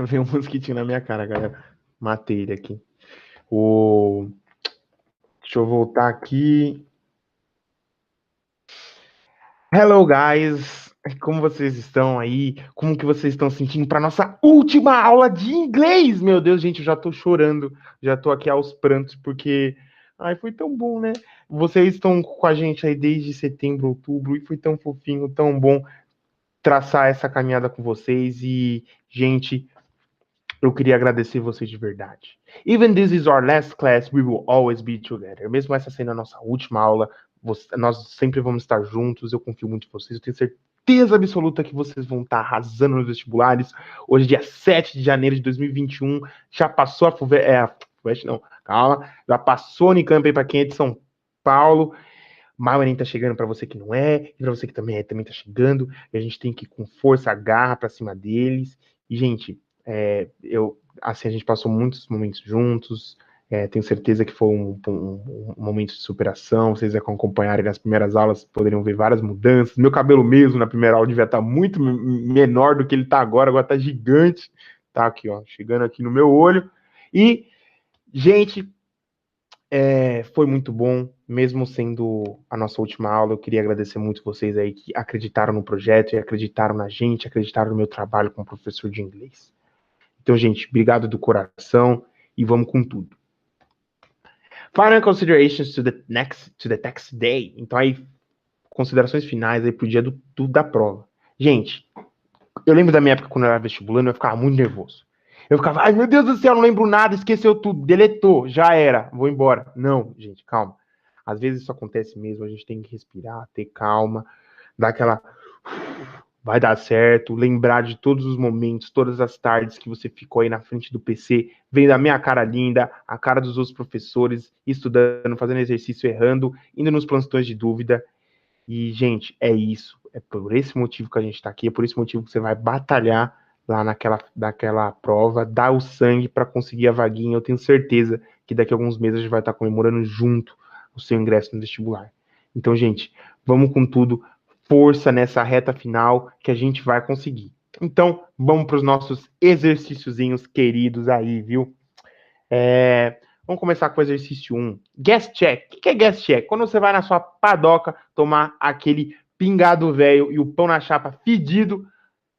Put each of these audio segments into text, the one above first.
Veio um mosquitinho na minha cara, galera. Matei ele aqui. O... Deixa eu voltar aqui. Hello, guys! Como vocês estão aí? Como que vocês estão sentindo para nossa última aula de inglês? Meu Deus, gente, eu já tô chorando, já tô aqui aos prantos, porque... Ai, foi tão bom, né? Vocês estão com a gente aí desde setembro, outubro, e foi tão fofinho, tão bom traçar essa caminhada com vocês. E, gente, eu queria agradecer vocês de verdade. Even this is our last class, we will always be together. Mesmo essa sendo a nossa última aula, nós sempre vamos estar juntos. Eu confio muito em vocês. Eu tenho certeza absoluta que vocês vão estar arrasando nos vestibulares. Hoje, dia 7 de janeiro de 2021. Já passou a FUVEST, não, calma. Já passou a Unicamp aí para quem é de São Paulo. Mas o Enem tá chegando para você que não é, e para você que também tá chegando. E a gente tem que ir com força, garra para cima deles. E, gente, assim, a gente passou muitos momentos juntos. Tenho certeza que foi um momento de superação. Vocês que acompanharem nas primeiras aulas poderiam ver várias mudanças. Meu cabelo mesmo na primeira aula devia estar muito menor do que ele está agora tá gigante. Tá aqui, ó, chegando aqui no meu olho. E, gente, foi muito bom, mesmo sendo a nossa última aula. Eu queria agradecer muito vocês aí que acreditaram no projeto e acreditaram na gente, acreditaram no meu trabalho como professor de inglês. Então, gente, obrigado do coração e vamos com tudo. Final considerations to the next day. Então, aí, considerações finais aí pro dia da prova. Gente, eu lembro da minha época quando eu era vestibulando, eu ficava muito nervoso. Eu ficava, ai meu Deus do céu, não lembro nada, esqueceu tudo, deletou, já era, vou embora. Não, gente, calma. Às vezes isso acontece mesmo, a gente tem que respirar, ter calma, dar aquela vai dar certo, lembrar de todos os momentos, todas as tardes que você ficou aí na frente do PC, vendo a minha cara linda, a cara dos outros professores, estudando, fazendo exercício, errando, indo nos plantões de dúvida. E, gente, é isso. É por esse motivo que a gente tá aqui, é por esse motivo que você vai batalhar lá naquela prova, dar o sangue para conseguir a vaguinha. Eu tenho certeza que daqui a alguns meses a gente vai estar comemorando junto o seu ingresso no vestibular. Então, gente, vamos com tudo. Força nessa reta final que a gente vai conseguir. Então, vamos para os nossos exercíciozinhos queridos aí, viu? Vamos começar com o exercício 1. Gas check. O que é gas check? Quando você vai na sua padoca tomar aquele pingado velho e o pão na chapa fedido,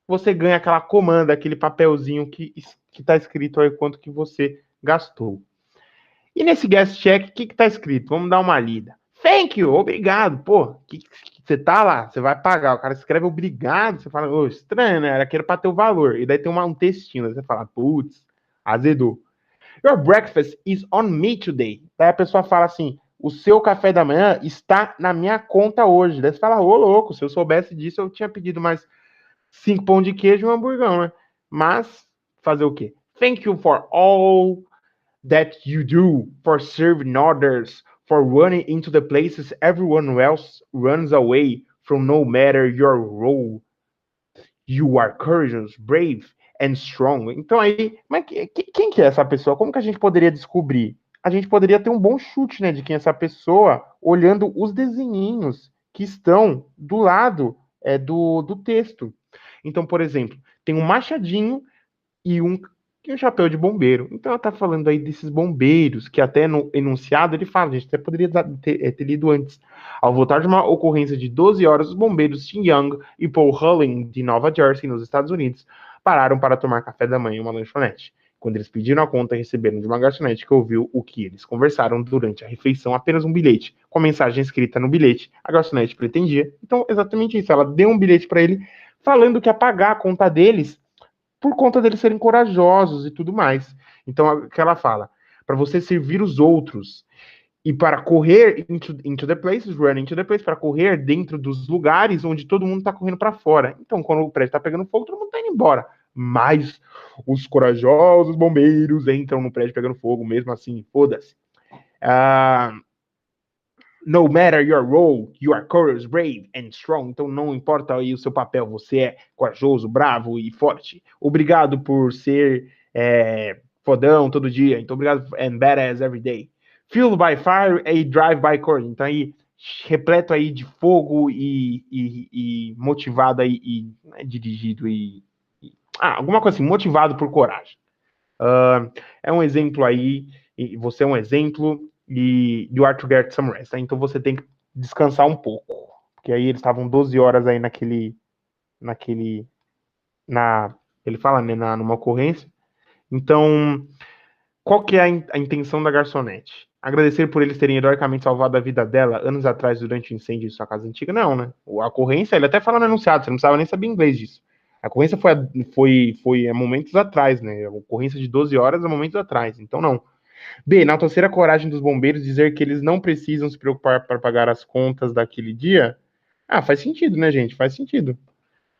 você ganha aquela comanda, aquele papelzinho que está escrito aí quanto que você gastou. E nesse gas check, o que está escrito? Vamos dar uma lida. Thank you, obrigado. Pô, que você tá lá, você vai pagar. O cara escreve obrigado, você fala, ô, estranho, né? Era aquele para ter o valor. E daí tem um textinho, você fala, putz, azedou. Your breakfast is on me today. Daí a pessoa fala assim, o seu café da manhã está na minha conta hoje. Daí você fala, ô louco, se eu soubesse disso, eu tinha pedido mais 5 pão de queijo e um hamburgão, né? Mas, fazer o quê? Thank you for all that you do, for serving others, for running into the places everyone else runs away from, no matter your role. You are courageous, brave and strong. Então aí, mas quem que é essa pessoa? Como que a gente poderia descobrir? A gente poderia ter um bom chute, né, de quem é essa pessoa, olhando os desenhinhos que estão do lado do texto. Então, por exemplo, tem um machadinho e um chapéu de bombeiro. Então ela está falando aí desses bombeiros, que até no enunciado ele fala, a gente até poderia ter lido antes. Ao voltar de uma ocorrência de 12 horas, os bombeiros Tim Young e Paul Hulling, de Nova Jersey, nos Estados Unidos, pararam para tomar café da manhã em uma lanchonete. Quando eles pediram a conta, receberam de uma garçonete que ouviu o que eles conversaram durante a refeição apenas um bilhete, com a mensagem escrita no bilhete. A garçonete pretendia. Então, exatamente isso. Ela deu um bilhete para ele, falando que ia pagar a conta deles por conta deles serem corajosos e tudo mais. Então, o que ela fala? Para você servir os outros e para correr into the places, run into the place, para correr dentro dos lugares onde todo mundo está correndo para fora. Então, quando o prédio está pegando fogo, todo mundo está indo embora. Mas os corajosos bombeiros entram no prédio pegando fogo, mesmo assim, foda-se. No matter your role, you are courageous, brave and strong. Então não importa aí o seu papel, você é corajoso, bravo e forte. Obrigado por ser fodão todo dia. Então obrigado and badass every day. Fueled by fire a drive by courage. Então aí repleto aí de fogo e motivado aí e dirigido e alguma coisa assim, motivado por coragem. É um exemplo aí, e você é um exemplo, e you are to get some rest. Tá? Então você tem que descansar um pouco. Porque aí eles estavam 12 horas aí naquele, ele fala, né, numa ocorrência. Então, qual que é a intenção da garçonete? Agradecer por eles terem heroicamente salvado a vida dela anos atrás durante o incêndio de sua casa antiga? Não, né? A ocorrência, ele até fala no enunciado, você não precisava nem saber inglês disso. A ocorrência foi há momentos atrás, né? A ocorrência de 12 horas há momentos atrás, então não. B, na terceira coragem dos bombeiros dizer que eles não precisam se preocupar para pagar as contas daquele dia? Faz sentido, né, gente? Faz sentido.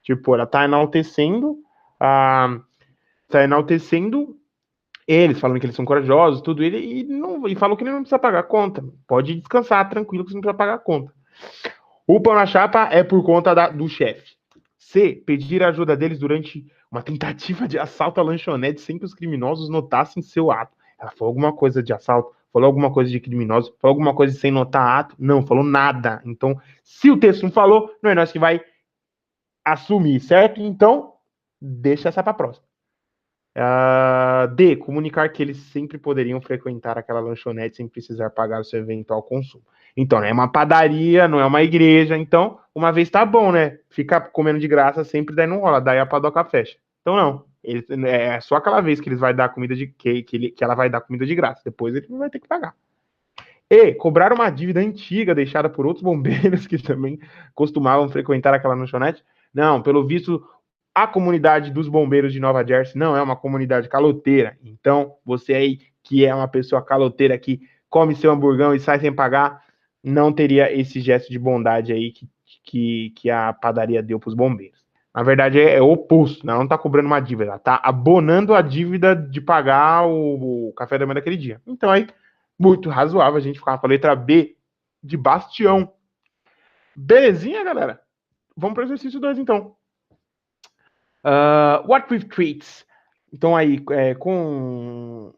Tipo, ela a, tá enaltecendo eles, falando que eles são corajosos, tudo, e falou que ele não precisa pagar a conta. Pode descansar, tranquilo, que você não precisa pagar a conta. O pão na chapa é por conta do chefe. C, pedir a ajuda deles durante uma tentativa de assalto à lanchonete sem que os criminosos notassem seu ato. Ela falou alguma coisa de assalto, falou alguma coisa de criminoso, falou alguma coisa sem notar ato? Não, falou nada. Então, se o texto não falou, não é nós que vai assumir, certo? Então, deixa essa para próxima. D, comunicar que eles sempre poderiam frequentar aquela lanchonete sem precisar pagar o seu eventual consumo. Então, não é uma padaria, não é uma igreja. Então, uma vez tá bom, né? Ficar comendo de graça sempre daí não rola, daí a padoca fecha. Então, não. É só aquela vez que eles vai dar comida que ela vai dar comida de graça. Depois ele vai ter que pagar. E cobrar uma dívida antiga deixada por outros bombeiros que também costumavam frequentar aquela lanchonete. Não, pelo visto, a comunidade dos bombeiros de Nova Jersey não é uma comunidade caloteira. Então, você aí que é uma pessoa caloteira que come seu hamburgão e sai sem pagar, não teria esse gesto de bondade aí que a padaria deu para os bombeiros. Na verdade, é o oposto, né? Ela não está cobrando uma dívida, ela está abonando a dívida de pagar o café da manhã daquele dia. Então, aí, muito razoável a gente ficar com a letra B de Bastião. Belezinha, galera? Vamos para o exercício 2, então. What with threats? Então aí, com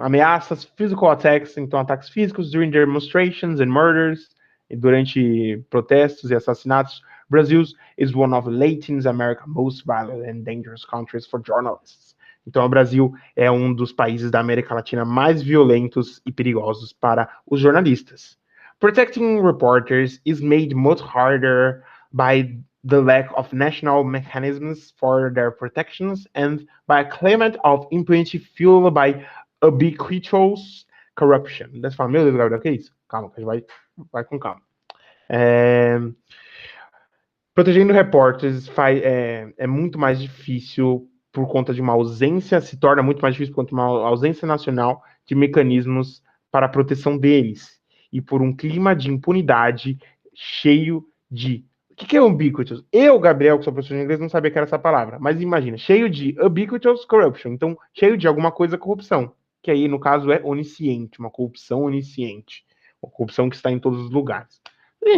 ameaças, physical attacks, então ataques físicos, during demonstrations and murders, durante protestos e assassinatos. Brazil is one of Latin America's most violent and dangerous countries for journalists. Então o Brasil é um dos países da América Latina mais violentos e perigosos para os jornalistas. Protecting reporters is made much harder by the lack of national mechanisms for their protections and by a climate of impunity fueled by ubiquitous corruption. Você fala, meu Deus, Gabriel, que é isso? Calma, que a gente vai com calma. Protegendo repórteres é muito mais difícil por conta de uma ausência, se torna muito mais difícil por conta de uma ausência nacional de mecanismos para a proteção deles e por um clima de impunidade cheio de... O que é ubiquitous? Eu, Gabriel, que sou professor de inglês, não sabia que era essa palavra, mas imagina, cheio de ubiquitous corruption, então cheio de alguma coisa corrupção, que aí no caso é onisciente, uma corrupção onisciente, uma corrupção que está em todos os lugares.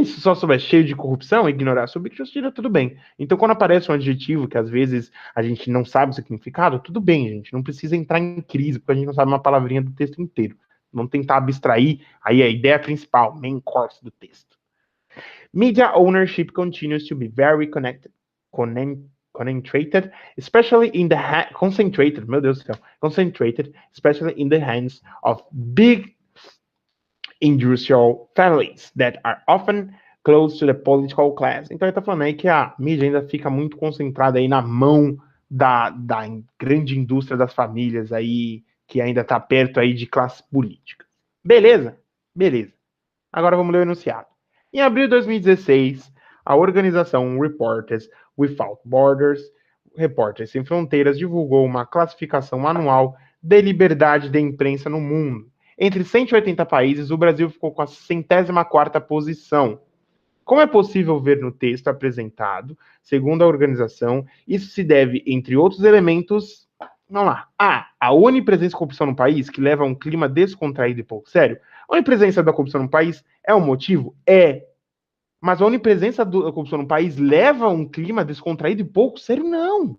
Se só souber cheio de corrupção, ignorar sobre justiça, tudo bem. Então, quando aparece um adjetivo que às vezes a gente não sabe o significado, tudo bem, gente. Não precisa entrar em crise, porque a gente não sabe uma palavrinha do texto inteiro. Vamos tentar abstrair aí a ideia principal, main course do texto. Media ownership continues to be very concentrated, especially in the concentrated, meu Deus do céu, concentrated, especially in the hands of big industrial families that are often close to the political class. Então ele está falando aí que a mídia ainda fica muito concentrada aí na mão da grande indústria das famílias aí, que ainda está perto aí de classe política. Beleza? Beleza. Agora vamos ler o enunciado. Em abril de 2016, a organização Reporters Without Borders, Repórteres Sem Fronteiras, divulgou uma classificação anual de liberdade de imprensa no mundo. Entre 180 países, o Brasil ficou com a 104ª posição. Como é possível ver no texto apresentado, segundo a organização, isso se deve, entre outros elementos, vamos lá. A onipresença da corrupção no país, que leva a um clima descontraído e pouco sério. A onipresença da corrupção no país é um motivo? É. Mas a onipresença da corrupção no país leva a um clima descontraído e pouco sério? Não.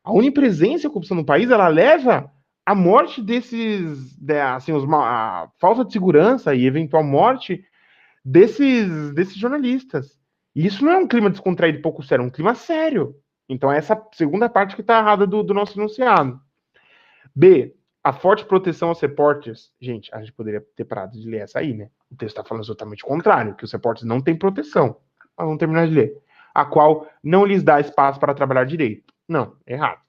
A onipresença da corrupção no país, ela leva a morte assim, a falta de segurança e eventual morte desses jornalistas. E isso não é um clima descontraído e pouco sério, é um clima sério. Então, é essa segunda parte que está errada do nosso enunciado. B, a forte proteção aos repórteres. Gente, a gente poderia ter parado de ler essa aí, né? O texto está falando exatamente o contrário, que os repórteres não têm proteção. Mas vamos terminar de ler. A qual não lhes dá espaço para trabalhar direito. Não, errado.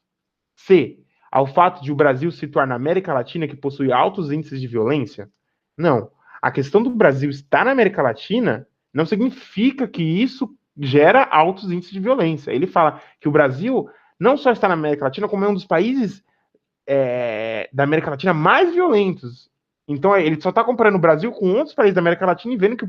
C, ao fato de o Brasil se situar na América Latina, que possui altos índices de violência. Não. A questão do Brasil estar na América Latina não significa que isso gera altos índices de violência. Ele fala que o Brasil não só está na América Latina, como é um dos países da América Latina mais violentos. Então ele só está comparando o Brasil com outros países da América Latina e vendo que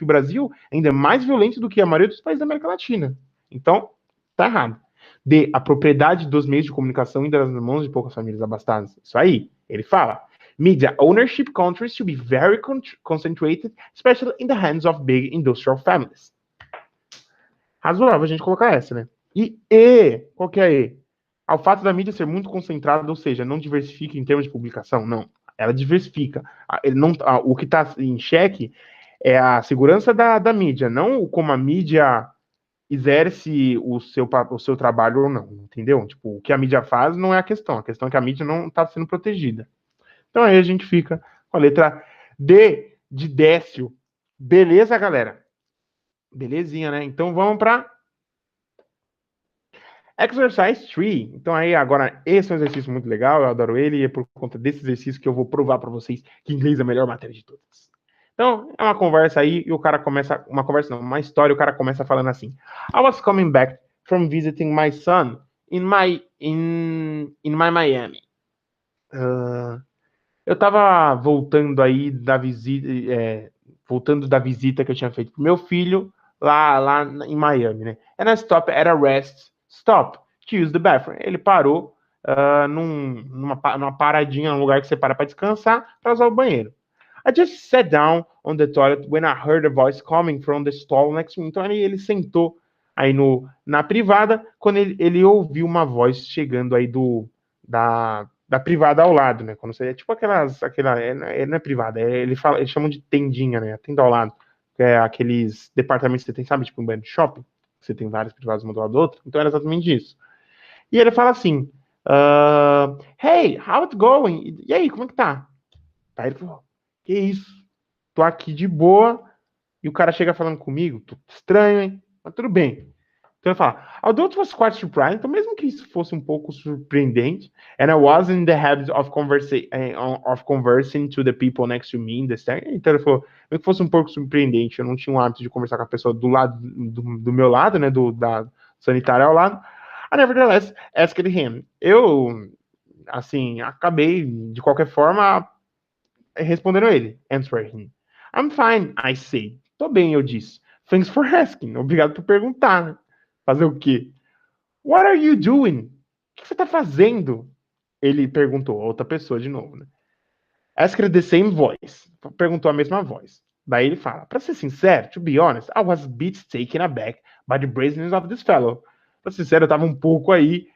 o Brasil ainda é mais violento do que a maioria dos países da América Latina. Então, tá errado. D, a propriedade dos meios de comunicação ainda nas mãos de poucas famílias abastadas. Isso aí, ele fala. Media ownership countries should be very concentrated, especially in the hands of big industrial families. Razoável a gente colocar essa, né? E, qual que é E? Ao fato da mídia ser muito concentrada, ou seja, não diversifica em termos de publicação, não. Ela diversifica. O que está em xeque é a segurança da mídia, não como a mídia exerce o seu trabalho ou não, entendeu? Tipo, o que a mídia faz não é a questão é que a mídia não está sendo protegida. Então aí a gente fica com a letra D de Décio. Beleza, galera? Belezinha, né? Então vamos para Exercise 3. Então aí agora esse é um exercício muito legal, eu adoro ele e é por conta desse exercício que eu vou provar para vocês que inglês é a melhor matéria de todas. Então, é uma conversa aí e o cara começa, uma conversa não, uma história, o cara começa falando assim: I was coming back from visiting my son in my Miami. Eu tava voltando aí da visita, voltando da visita que eu tinha feito pro meu filho lá em Miami, né? And I stopped at a rest stop to use the bathroom. Ele parou numa paradinha, num lugar que você para descansar, para usar o banheiro. I just sat down on the toilet when I heard a voice coming from the stall next to me. Então ele sentou aí na privada quando ele ouviu uma voz chegando aí da privada ao lado, né? Quando você é tipo não é privada, eles chamam de tendinha, né? A tenda ao lado, que é aqueles departamentos que você tem, sabe, tipo um banho de shopping, você tem vários privados um do lado do outro. Então era exatamente isso. E ele fala assim: Hey, how it going? E aí, como é que tá? Aí ele falou: Que isso? Tô aqui de boa e o cara chega falando comigo, tô estranho, hein? Mas tudo bem. Então ele fala, although it was quite surprising, então mesmo que isso fosse um pouco surpreendente, and I was in the habit of conversing to the people next to me in the stand, então ele falou, mesmo que fosse um pouco surpreendente, eu não tinha o hábito de conversar com a pessoa do meu lado, né, da sanitária ao lado, I nevertheless asked him. Eu, assim, acabei, de qualquer forma, respondendo ele, answering him. I'm fine, I say. Tô bem, eu disse. Thanks for asking. Obrigado por perguntar, né? Fazer o quê? What are you doing? O que você tá fazendo? Ele perguntou a outra pessoa de novo, né? Asked the same voice. Perguntou a mesma voz. Daí ele fala, pra ser sincero, to be honest, I was a bit taken aback by the brazenness of this fellow. Pra ser sincero, eu tava um pouco aí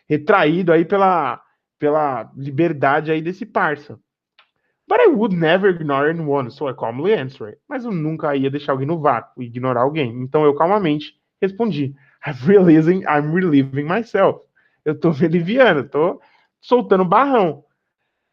retraído aí pela liberdade aí desse parça. But I would never ignore anyone, so I calmly answered. Mas eu nunca ia deixar alguém no vácuo, ignorar alguém. Então eu calmamente respondi: I'm relieving myself. Eu tô me aliviando, tô soltando barrão.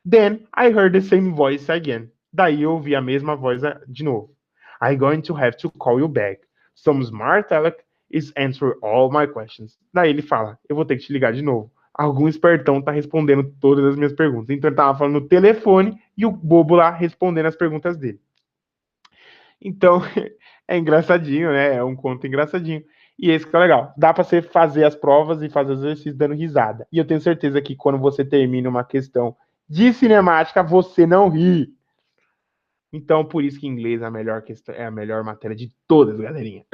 Then I heard the same voice again. Daí eu ouvi a mesma voz de novo. I'm going to have to call you back. Some smart aleck is answering all my questions. Daí ele fala: eu vou ter que te ligar de novo. Algum espertão tá respondendo todas as minhas perguntas. Então ele tava falando no telefone e o bobo lá respondendo as perguntas dele. Então, é engraçadinho, né? É um conto engraçadinho. E esse que é legal. Dá para você fazer as provas e fazer os exercícios dando risada. E eu tenho certeza que quando você termina uma questão de cinemática, você não ri. Então, por isso que inglês é a melhor questão, é a melhor matéria de todas, galerinha.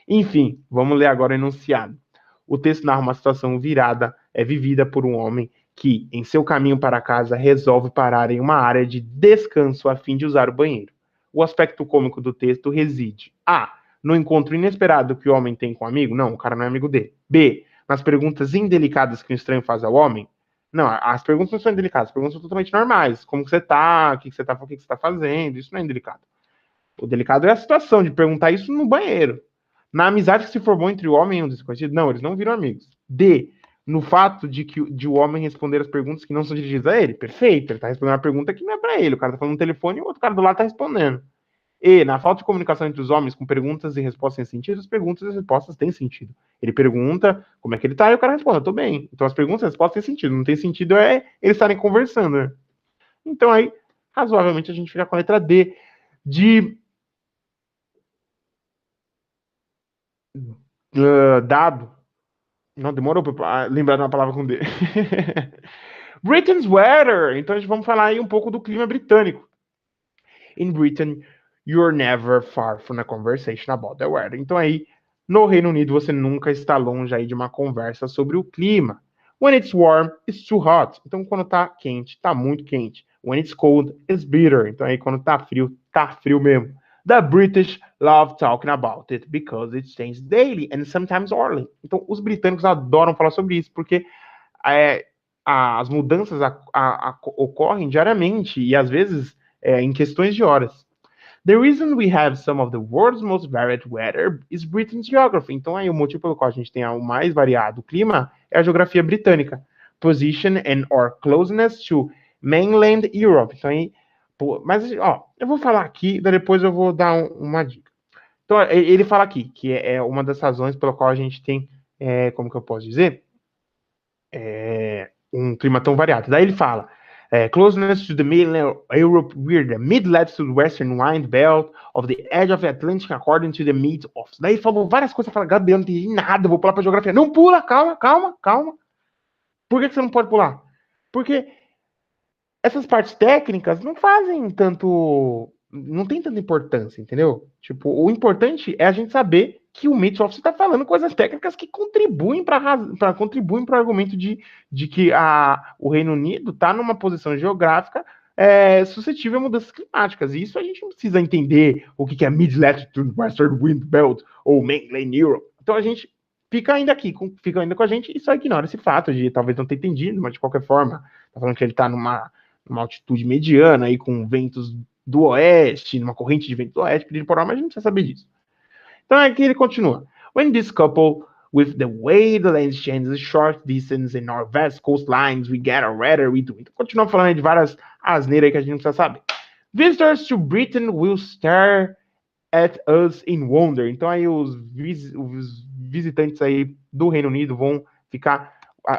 Enfim, vamos ler agora o enunciado. O texto narra uma situação vivida por um homem que, em seu caminho para casa, resolve parar em uma área de descanso a fim de usar o banheiro. O aspecto cômico do texto reside: A. No encontro inesperado que o homem tem com o amigo? Não, o cara não é amigo dele. B. Nas perguntas indelicadas que o estranho faz ao homem? Não, as perguntas não são indelicadas, as perguntas são totalmente normais. Como que você tá? O que você tá fazendo? Isso não é indelicado. O delicado é a situação de perguntar isso no banheiro. Na amizade que se formou entre o homem e um desconhecido? Não, eles não viram amigos. D, no fato de o homem responder as perguntas que não são dirigidas a ele? Perfeito, ele está respondendo uma pergunta que não é para ele. O cara está falando no telefone e o outro cara do lado está respondendo. E, na falta de comunicação entre os homens com perguntas e respostas sem sentido, as perguntas e as respostas têm sentido. Ele pergunta como é que ele tá e o cara responde, eu tô bem. Então as perguntas e as respostas têm sentido. Não tem sentido é eles estarem conversando, né? Então aí, razoavelmente, a gente fica com a letra D de dado. Não, demorou pra lembrar de uma palavra com D. Britain's weather. Então a gente vamos falar aí um pouco do clima britânico. In Britain, you're never far from a conversation about the weather. Então aí, no Reino Unido, você nunca está longe aí de uma conversa sobre o clima. When it's warm, it's too hot. Então quando tá quente, tá muito quente. When it's cold, it's bitter. Então aí quando tá frio mesmo. The British love talking about it because it changes daily and sometimes hourly. Então os britânicos adoram falar sobre isso porque é, as mudanças ocorrem diariamente e às vezes em questões de horas. The reason we have some of the world's most varied weather is Britain's geography. Então, aí, o motivo pelo qual a gente tem o mais variado clima é a geografia britânica. Position and or closeness to mainland Europe. Então, aí, mas, ó, eu vou falar aqui, depois eu vou dar uma dica. Então, ele fala aqui que é uma das razões pela qual a gente tem, como que eu posso dizer? Um clima tão variado. Daí ele fala, closeness to the mainland Europe, we're the mid-latitude western wind belt of the edge of the Atlantic according to the mid-office. Daí ele falou várias coisas, fala, Gabriel, não entendi nada, vou pular pra geografia. Não pula, calma, calma, calma. Por que você não pode pular? Porque essas partes técnicas não fazem tanto. Não tem tanta importância, entendeu? Tipo, o importante é a gente saber que o Mitch Office está falando coisas técnicas que contribuem para contribuem para o argumento de que o Reino Unido está numa posição geográfica suscetível a mudanças climáticas. E isso a gente não precisa entender o que é Mid-Latitude Western Wind Belt ou Mainland Europe. Então a gente fica ainda aqui, fica ainda com a gente e só ignora esse fato de talvez não ter entendido, mas de qualquer forma, tá falando que ele está numa altitude mediana, aí com ventos do oeste, numa corrente de vento do oeste, pedindo por hora, mas a gente não precisa saber disso. Então aqui ele continua. When this couple, with the way the land changes, short distance and our vast coastlines, we get a rather we do. Então continua falando de várias asneiras aí que a gente não precisa saber. Visitors to Britain will stare at us in wonder. Então aí os visitantes aí do Reino Unido vão ficar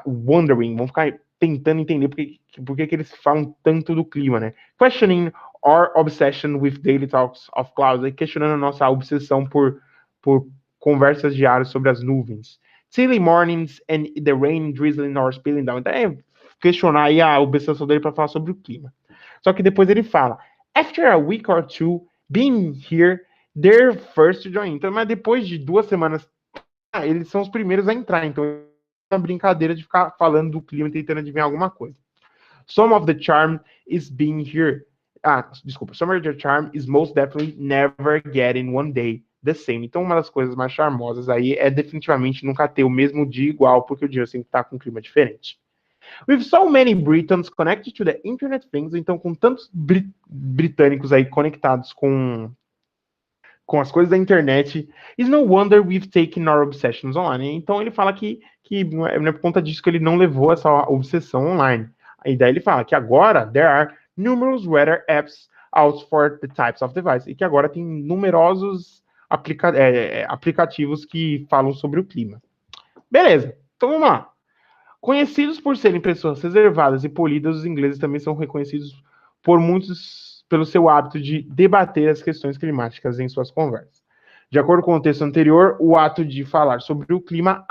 wondering, vão ficar tentando entender por que eles falam tanto do clima, né? Questioning our obsession with daily talks of clouds, questionando a nossa obsessão por conversas diárias sobre as nuvens. Chilly mornings and the rain drizzling or spilling down. Então é questionar aí a obsessão dele para falar sobre o clima. Só que depois ele fala, after a week or two being here, they're first to join. Então, mas depois de 2 semanas, eles são os primeiros a entrar. Então, é uma brincadeira de ficar falando do clima, tentando adivinhar alguma coisa. Some of the charm is being here. Desculpa. Some of the charm is most definitely never getting one day the same. Então, uma das coisas mais charmosas aí é definitivamente nunca ter o mesmo dia igual, porque o dia sempre está com um clima diferente. With so many Britons connected to the Internet Things, então com tantos britânicos aí conectados com as coisas da internet, is no wonder we've taken our obsessions online. Então ele fala que não é por conta disso que ele não levou essa obsessão online. E daí ele fala que agora there are numerous weather apps out for the types of device, e que agora tem numerosos aplicativos que falam sobre o clima. Beleza, então vamos lá. Conhecidos por serem pessoas reservadas e polidas, os ingleses também são reconhecidos por muitos pelo seu hábito de debater as questões climáticas em suas conversas. De acordo com o texto anterior, o ato de falar sobre o clima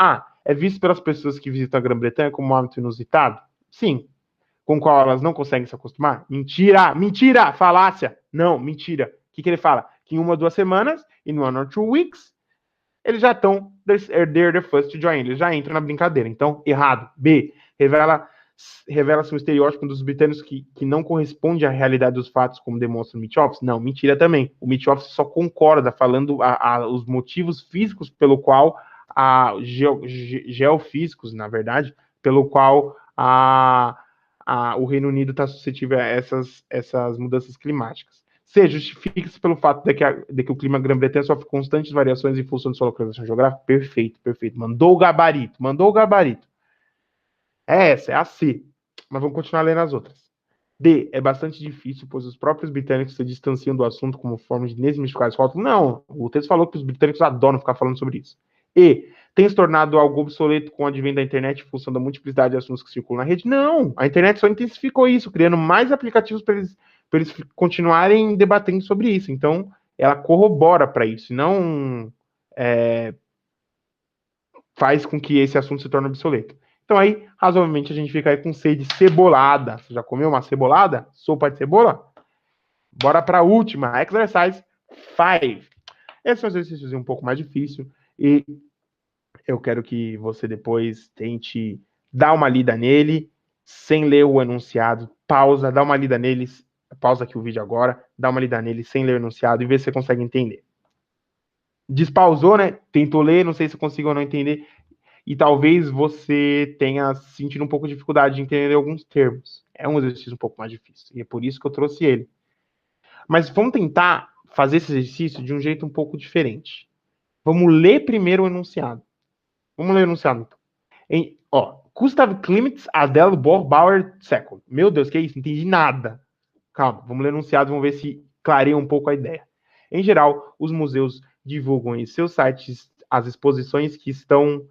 é visto pelas pessoas que visitam a Grã-Bretanha como um hábito inusitado? Sim. Com o qual elas não conseguem se acostumar? Mentira! Mentira! Falácia! Não, mentira. O que ele fala? Que em 1 ou 2 semanas, in 1 or 2 weeks, eles já estão they're the first to join, eles já entram na brincadeira. Então, errado. B, revela-se um estereótipo dos britânicos que não corresponde à realidade dos fatos, como demonstra o Mitch Office? Não, mentira também. O Mitch Office só concorda, falando os motivos físicos pelo qual, geofísicos, na verdade, pelo qual o Reino Unido está suscetível a essas mudanças climáticas. C. Justifica-se pelo fato de que o clima Grã-Bretanha sofre constantes variações em função de sua localização geográfica. Perfeito, perfeito. Mandou o gabarito, mandou o gabarito. É essa, é a C. Mas vamos continuar lendo as outras. D. É bastante difícil, pois os próprios britânicos se distanciam do assunto como forma de desmistificar as fotos. Não, o texto falou que os britânicos adoram ficar falando sobre isso. E. Tem se tornado algo obsoleto com o advento da internet em função da multiplicidade de assuntos que circulam na rede? Não, a internet só intensificou isso, criando mais aplicativos para eles continuarem debatendo sobre isso. Então, ela corrobora para isso, não faz com que esse assunto se torne obsoleto. Então aí, razoavelmente, a gente fica aí com C de cebolada. Você já comeu uma cebolada? Sopa de cebola? Bora para a última, exercise 5. Esse é um exercício um pouco mais difícil e eu quero que você depois tente dar uma lida nele, sem ler o enunciado, pausa, dá uma lida nele, pausa aqui o vídeo agora, dá uma lida nele sem ler o enunciado e vê se você consegue entender. Despausou, né? Tentou ler, não sei se conseguiu ou não entender, e talvez você tenha sentido um pouco de dificuldade de entender alguns termos. É um exercício um pouco mais difícil, e é por isso que eu trouxe ele. Mas vamos tentar fazer esse exercício de um jeito um pouco diferente. Vamos ler primeiro o enunciado. Vamos ler o enunciado, então. Gustav Klimt, Adele Borbauer, século. Meu Deus, que é isso? Não entendi nada. Calma, vamos ler o enunciado, vamos ver se clareia um pouco a ideia. Em geral, os museus divulgam em seus sites as exposições que estão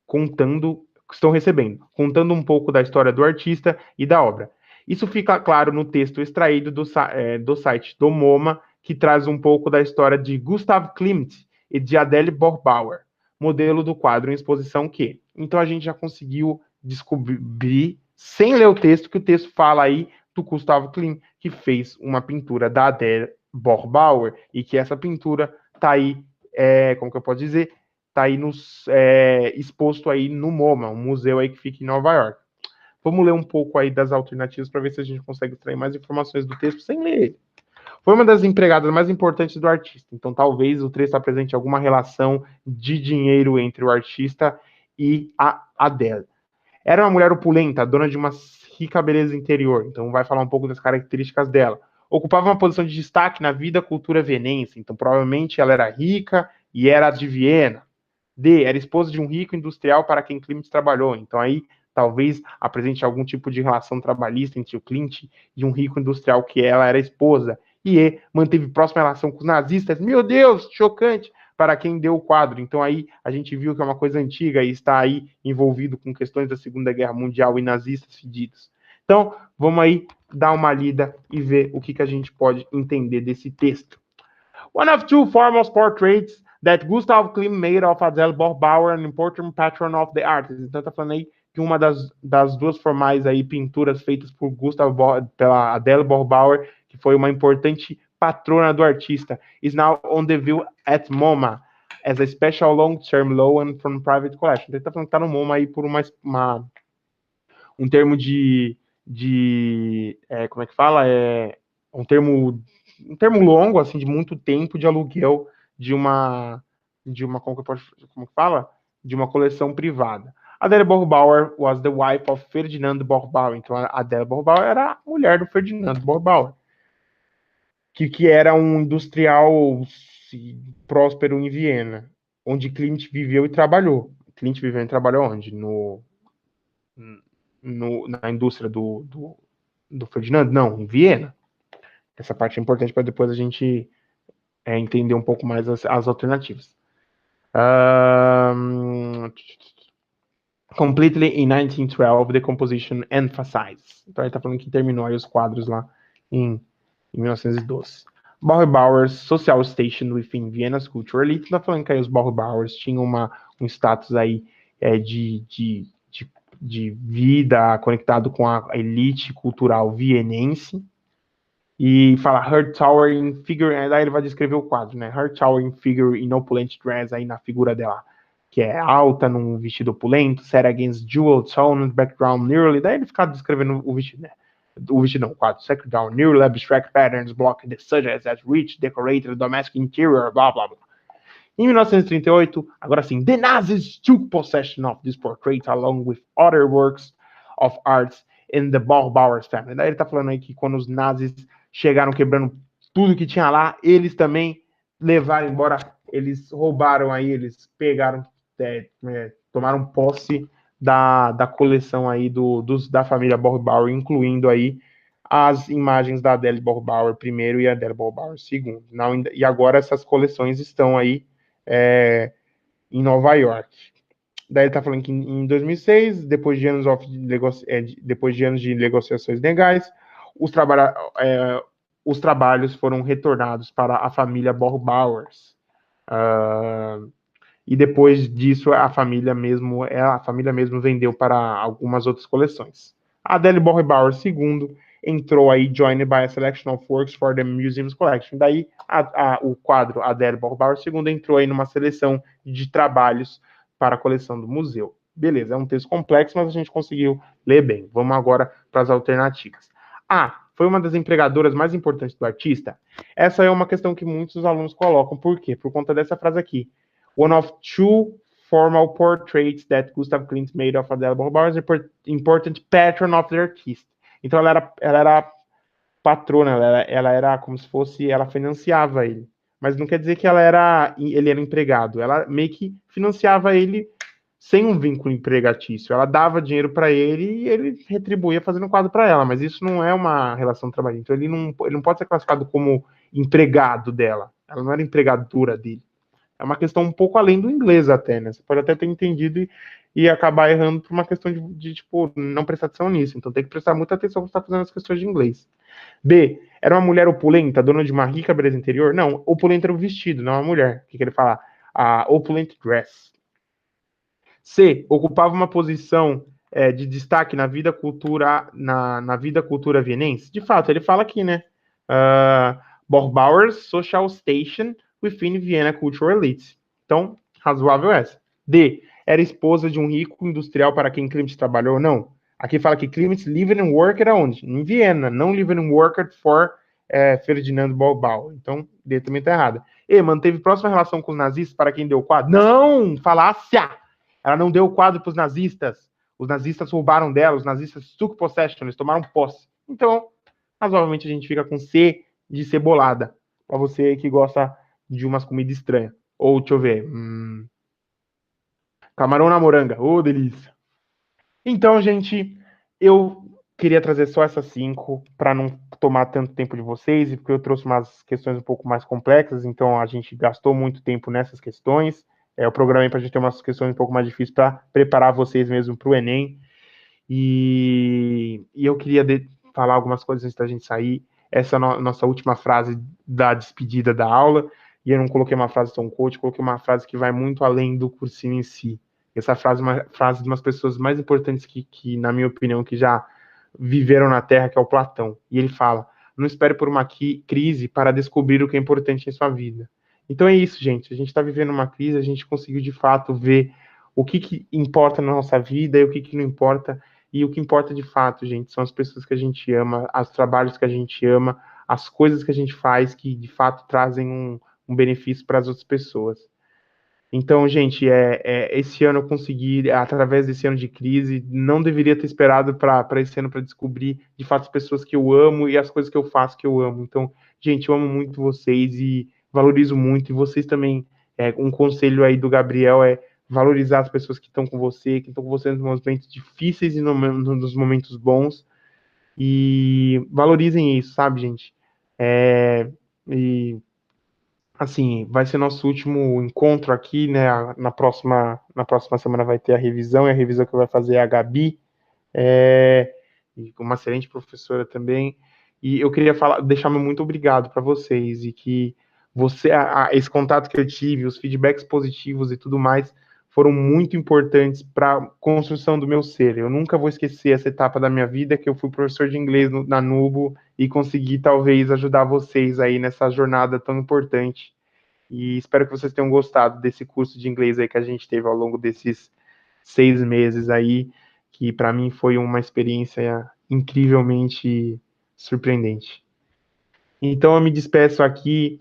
contando um pouco da história do artista e da obra. Isso fica claro no texto extraído do site do MoMA, que traz um pouco da história de Gustav Klimt e de Adele Borbauer, modelo do quadro em exposição que. Então a gente já conseguiu descobrir, sem ler o texto, que o texto fala aí do Gustav Klimt, que fez uma pintura da Adele Borbauer, e que essa pintura está aí, como que eu posso dizer, está aí exposto aí no MoMA, um museu aí que fica em Nova York. Vamos ler um pouco aí das alternativas para ver se a gente consegue extrair mais informações do texto sem ler ele. Foi uma das empregadas mais importantes do artista, então talvez o texto apresente alguma relação de dinheiro entre o artista e a Adele. Era uma mulher opulenta, dona de uma rica beleza interior, então vai falar um pouco das características dela. Ocupava uma posição de destaque na vida e cultura vienense, então provavelmente ela era rica e era de Viena. D. Era esposa de um rico industrial para quem Klimt trabalhou. Então aí talvez apresente algum tipo de relação trabalhista entre o Klimt e um rico industrial que ela era esposa. E E. Manteve próxima relação com os nazistas. Meu Deus, chocante! Para quem deu o quadro. Então aí a gente viu que é uma coisa antiga e está aí envolvido com questões da Segunda Guerra Mundial e nazistas fedidos. Então, vamos aí dar uma lida e ver o que a gente pode entender desse texto. One of two foremost portraits that Gustav Klimt made of Adele Borbauer, an important patron of the artist. Então tá falando aí que uma das duas formais aí pinturas feitas por pela Adele Borbauer, que foi uma importante patrona do artista, is now on the view at MoMA as a special long-term loan from private collection. Então ele tá falando que tá no MoMA aí por um termo como é que fala? Um termo longo, assim, de muito tempo de aluguel de uma como que fala? De uma coleção privada. Adele Borbauer was the wife of Ferdinand Borbauer. Então, a Adele Borbauer era a mulher do Ferdinand Borbauer, que era um industrial próspero em Viena, onde Klimt viveu e trabalhou. Klimt viveu e trabalhou onde? Na indústria do Ferdinand? Não, em Viena. Essa parte é importante para depois a gente entender um pouco mais as alternativas. Completely in 1912, the composition emphasized. Então ele está falando que terminou aí os quadros lá em 1912. Borbauer's social station within Vienna's cultural elite. Está falando que aí os Borbauers tinham um status aí de vida conectado com a elite cultural vienense. E fala her towering figure, daí ele vai descrever o quadro, né? Her towering figure in opulent dress, aí na figura dela, que é alta, num vestido opulento, set against jewel tone background nearly, daí ele fica descrevendo o vestido, né? O vestido não, o quadro, second down, nearly abstract patterns blocking the subject as rich, decorated domestic interior, blá, blá, blá. Em 1938, agora sim, the Nazis took possession of this portrait along with other works of arts in the Bauer family. Daí ele tá falando aí que quando os nazis chegaram quebrando tudo que tinha lá, eles também levaram embora, eles roubaram aí, eles pegaram, tomaram posse da coleção aí da família Bauer, incluindo aí as imagens da Adele Bauer primeiro e a Adele Bauer segundo. Não, e agora essas coleções estão aí em Nova York. Daí ele tá falando que em 2006, depois de anos de negociações legais, os, os trabalhos foram retornados para a família Bauers. E depois disso, a família mesmo vendeu para algumas outras coleções. A Adele Bauer II entrou aí, joined by a selection of works for the Museum's Collection. Daí, o quadro Adele Bauer II entrou aí numa seleção de trabalhos para a coleção do museu. Beleza, é um texto complexo, mas a gente conseguiu ler bem. Vamos agora para as alternativas. Foi uma das empregadoras mais importantes do artista? Essa é uma questão que muitos alunos colocam. Por quê? Por conta dessa frase aqui. One of two formal portraits that Gustav Klimt made of Adele Bauer is an important patron of the artist. Então ela era patrona, ela era como se fosse, ela financiava ele. Mas não quer dizer que ele era empregado. Ela meio que financiava ele sem um vínculo empregatício. Ela dava dinheiro para ele e ele retribuía fazendo um quadro para ela. Mas isso não é uma relação de trabalho. Então ele não pode ser classificado como empregado dela. Ela não era empregadora dele. É uma questão um pouco além do inglês até, né? Você pode até ter entendido e acabar errando por uma questão de, tipo, não prestar atenção nisso. Então tem que prestar muita atenção quando você está fazendo as questões de inglês. B, era uma mulher opulenta, dona de uma rica beleza interior? Não, opulenta era o vestido, não a mulher. O que ele fala? A opulent dress. C, ocupava uma posição de destaque na vida cultura vienense? De fato, ele fala aqui, né? Bauer's social station within Vienna cultural elite. Então, razoável essa. D, era esposa de um rico industrial para quem Klimt trabalhou? Não. Aqui fala que Klimt lived and worked aonde? Em Viena, não lived and worked for Ferdinand Bauer. Então, D também está errada. E, manteve próxima relação com os nazistas para quem deu o quadro? Não! Falácia! Ela não deu o quadro para os nazistas. Os nazistas roubaram dela, os nazistas took possession, eles tomaram posse. Então, razoavelmente a gente fica com C de cebolada. Para você que gosta de umas comidas estranhas. Ou, deixa eu ver. Camarão na moranga. Ô, delícia. Então, gente, eu queria trazer só essas 5 para não tomar tanto tempo de vocês, e porque eu trouxe umas questões um pouco mais complexas, então a gente gastou muito tempo nessas questões. Eu programei para a gente ter umas questões um pouco mais difíceis para preparar vocês mesmo para o Enem. E eu queria falar algumas coisas antes da gente sair. Essa é a nossa última frase da despedida da aula, e eu não coloquei uma frase tão coach, coloquei uma frase que vai muito além do cursinho em si. Essa frase é uma frase de umas pessoas mais importantes que, na minha opinião, que já viveram na Terra, que é o Platão. E ele fala: não espere por uma crise para descobrir o que é importante em sua vida. Então é isso, gente. A gente está vivendo uma crise, a gente conseguiu, de fato, ver o que importa na nossa vida e o que não importa. E o que importa, de fato, gente, são as pessoas que a gente ama, os trabalhos que a gente ama, as coisas que a gente faz que, de fato, trazem um benefício para as outras pessoas. Então, gente, esse ano eu consegui, através desse ano de crise, não deveria ter esperado para esse ano para descobrir, de fato, as pessoas que eu amo e as coisas que eu faço que eu amo. Então, gente, eu amo muito vocês e valorizo muito. E vocês também, um conselho aí do Gabriel é valorizar as pessoas que estão com você, nos momentos difíceis e nos momentos bons. E valorizem isso, sabe, gente? E assim, vai ser nosso último encontro aqui, né? Na próxima semana vai ter a revisão, e a revisão que vai fazer é a Gabi, uma excelente professora também. E eu queria deixar meu muito obrigado para vocês, e que esse contato que eu tive, os feedbacks positivos e tudo mais, foram muito importantes para a construção do meu ser. Eu nunca vou esquecer essa etapa da minha vida que eu fui professor de inglês na Nubo e consegui talvez ajudar vocês aí nessa jornada tão importante. E espero que vocês tenham gostado desse curso de inglês aí que a gente teve ao longo desses 6 meses aí, que para mim foi uma experiência incrivelmente surpreendente. Então eu me despeço aqui,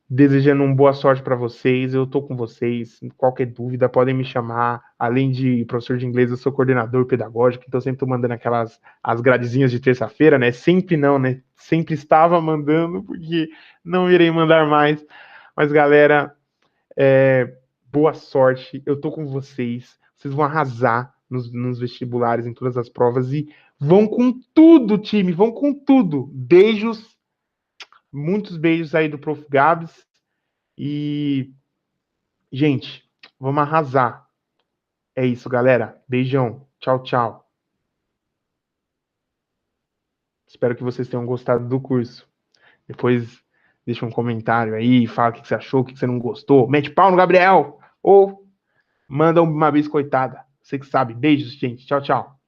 desejando uma boa sorte para vocês. Eu tô com vocês. Qualquer dúvida, podem me chamar. Além de professor de inglês, eu sou coordenador pedagógico, então sempre tô mandando aquelas as gradezinhas de terça-feira, né? Sempre não, né? Sempre estava mandando, porque não irei mandar mais. Mas, galera, boa sorte. Eu tô com vocês. Vocês vão arrasar nos vestibulares, em todas as provas. E vão com tudo, time. Vão com tudo. Beijos. Muitos beijos aí do Prof. Gabs. E, gente, vamos arrasar. É isso, galera. Beijão. Tchau, tchau. Espero que vocês tenham gostado do curso. Depois deixa um comentário aí, fala o que você achou, o que você não gostou. Mete pau no Gabriel. Ou manda uma biscoitada. Você que sabe. Beijos, gente. Tchau, tchau.